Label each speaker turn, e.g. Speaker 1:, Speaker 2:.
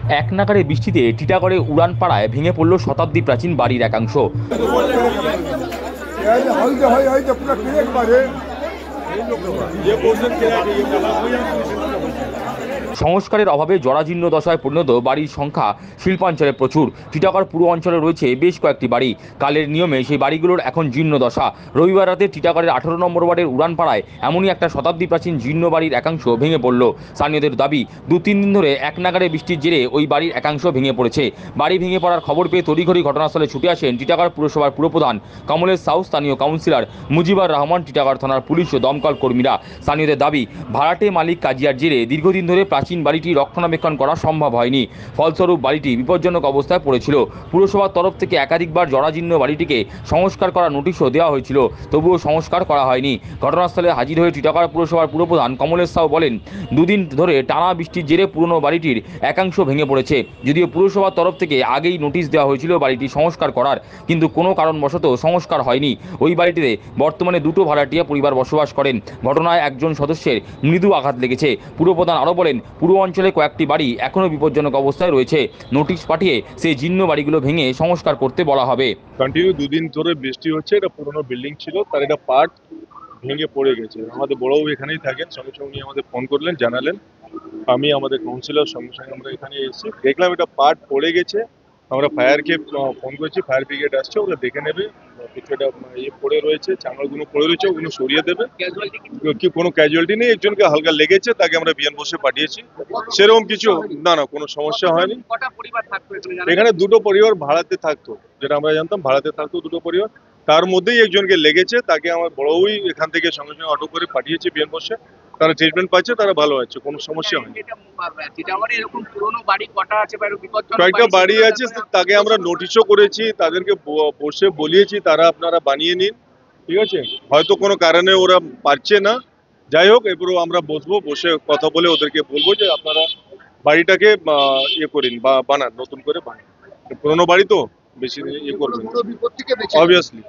Speaker 1: এক নাগাড়ে বৃষ্টিতে টিটাগড়ে উড়ানপাড়ায় ভেঙে পড়ল শতাব্দী প্রাচীন বাড়ির একাংশ। সংস্কারের অভাবে জরাজীর্ণ দশায় পরিণত বাড়ির সংখ্যা শিল্পাঞ্চলে প্রচুর। টিটাগড় পুরো অঞ্চলে রয়েছে বেশ কয়েকটি বাড়ি। কালের নিয়মে সেই বাড়িগুলোর এখন জীর্ণ দশা। রবিবার রাতে টিটাগড়ের 18 নম্বর ওয়ার্ডের উড়ানপাড়ায় এমনই একটা শতাব্দী প্রাচীন জীর্ণ বাড়ির একাংশ ভেঙে পড়ল। স্থানীয়দের দাবি, 2-3 দিন ধরে এক নাগাড়ে বৃষ্টির জেরে ওই বাড়ির একাংশ ভেঙে পড়েছে। বাড়ি ভেঙে পড়ার খবর পেয়ে তড়িঘড়ি ঘটনাস্থলে ছুটে আসেন টিটাগড় পুরসভার পুরপ্রধান কমলেশ সাউ, স্থানীয় কাউন্সিলর মুজিবুর রহমান, টিটাগড় থানার পুলিশ ও দমকল কর্মীরা। স্থানীয়দের দাবি, ভাড়াটে মালিক কাজিয়ার জেরে দীর্ঘদিন ধরে প্রাচীন বাড়িটি রক্ষণাবেক্ষণ করা সম্ভব হয়নি। ফলস্বরূপ বাড়িটি বিপজ্জনক অবস্থায় পড়েছিল। পুরসভার তরফ থেকে একাধিকবার জরাজীর্ণ বাড়িটিকে সংস্কার করার নোটিশও দেওয়া হয়েছিল, তবুও সংস্কার করা হয়নি। ঘটনাস্থলে হাজির হয়ে টিটাগড় পুরসভার পুরপ্রধান কমলেশ সাউ বলেন, 2 দিন ধরে টানা বৃষ্টির জেরে পুরনো বাড়িটির একাংশ ভেঙে পড়েছে। যদিও পুরসভার তরফ থেকে আগেই নোটিশ দেওয়া হয়েছিল বাড়িটি সংস্কার করার, কিন্তু কোনো কারণবশত সংস্কার হয়নি। ওই বাড়িটিতে বর্তমানে 2টো ভাড়াটিয়া পরিবার বসবাস করেন। ঘটনায় একজন সদস্যের মৃদু আঘাত লেগেছে। পুরপ্রধান আরও বলেন, পুরো অঞ্চলে কয়েকটি বাড়ি এখনও বিপজ্জনক অবস্থায় রয়েছে। নোটিশ পাঠিয়ে সেই জীর্ণ বাড়িগুলো ভেঙে সংস্কার করতে বলা হবে।
Speaker 2: কন্টিনিউ 2 দিন ধরে বৃষ্টি হচ্ছে। এটা পুরোনো বিল্ডিং ছিল, তার একটা পার্ট ভেঙে পড়ে গেছে। আমাদের বড়বাবু এখানেই থাকেন, সঙ্গে সঙ্গে উনি আমাদের ফোন করলেন, জানালেন। আমি আমাদের কাউন্সিলর সঙ্গে সঙ্গে আমরা এখানে এসেছি, দেখলাম এটা পার্ট পড়ে গেছে। আমরা ফায়ারকে ফোন করেছি, ফায়ার ব্রিগেড আসছে, ওরা দেখে নেবে। কিছু একটা পড়ে রয়েছে, চাঙড়গুলো পড়ে রয়েছে, ওগুলো সরিয়ে দেবে। কি কোনো ক্যাজুয়ালিটি নেই, একজনকে হালকা লেগেছে, তাকে আমরা বিয়ান বসে পাঠিয়েছি। সেরকম কিছু না, কোনো সমস্যা হয়নি। এখানে 2টো পরিবার ভাড়াতে থাকতো, যেটা আমরা জানতাম, ভাড়াতে থাকতো 2টো পরিবার। তার মধ্যেই একজনকে লেগেছে, তাকে আমার বড়ই এখান থেকে সঙ্গে সঙ্গে অটো করে পাঠিয়েছি বিয়ান বসে। তারা ট্রিটমেন্ট পাচ্ছে, তারা ভালো আছে, কোনো সমস্যা হয়নি। কয়েকটা বাড়ি আছে, তাকে আমরা নোটিশও করেছি, তাদেরকে বসে বলিয়েছি তারা আপনারা বানিয়ে নিন, ঠিক আছে। হয়তো কোনো কারণে ওরা পারছে না, যাই হোক, এরপরও আমরা বসবো, বসে কথা বলে ওদেরকে বলবো যে আপনারা বাড়িটাকে ইয়ে করেন বা বানান, নতুন করে বানান। পুরোনো বাড়ি তো বেশি ইয়ে করবেন, অবভিয়াসলি।